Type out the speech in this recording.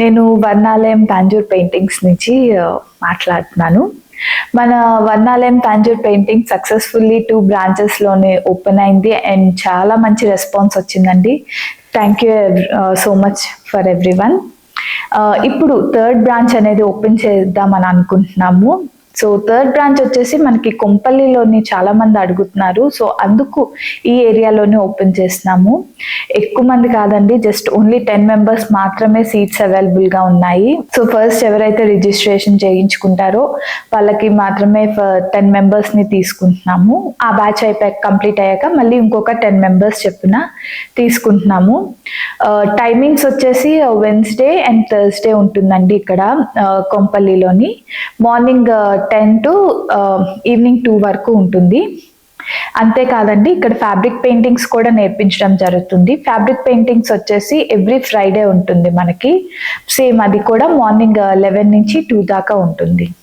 నేను వర్ణాలయం తాంజూర్ పెయింటింగ్స్ నుంచి మాట్లాడుతున్నాను. మన వర్ణాలయం తాంజూర్ పెయింటింగ్ సక్సెస్ఫుల్లీ 2 బ్రాంచెస్‌లోనే ఓపెన్ అయింది అండ్ చాలా మంచి రెస్పాన్స్ వచ్చిందండి. Thank you so much for everyone. ఇప్పుడు థర్డ్ బ్రాంచ్ అనేది ఓపెన్ చేద్దామని అనుకుంటున్నాము. సో థర్డ్ బ్రాంచ్ వచ్చేసి మనకి కొంపల్లిలోని చాలా మంది అడుగుతున్నారు. సో అందుకు ఈ ఏరియాలోనే ఓపెన్ చేస్తున్నాము. ఎక్కువ మంది కాదండి, జస్ట్ ఓన్లీ 10 మెంబర్స్ మాత్రమే సీట్స్ అవైలబుల్గా ఉన్నాయి. సో ఫస్ట్ ఎవరైతే రిజిస్ట్రేషన్ చేయించుకుంటారో వాళ్ళకి మాత్రమే 10 మెంబర్స్ని తీసుకుంటున్నాము. ఆ బ్యాచ్ కంప్లీట్ అయ్యాక మళ్ళీ ఇంకొక 10 మెంబర్స్ చెప్పున తీసుకుంటున్నాము. టైమింగ్స్ వచ్చేసి వెన్స్డే అండ్ థర్స్డే ఉంటుందండి ఇక్కడ కొంపల్లిలోని. మార్నింగ్ 10 to ఈవినింగ్ 2 వరకు ఉంటుంది. అంతేకాదండి, ఇక్కడ ఫ్యాబ్రిక్ పెయింటింగ్స్ కూడా నేర్పించడం జరుగుతుంది. ఫ్యాబ్రిక్ పెయింటింగ్స్ వచ్చేసి ఎవ్రీ ఫ్రైడే ఉంటుంది మనకి. సేమ్ అది కూడా మార్నింగ్ 11 నుంచి 2 దాకా ఉంటుంది.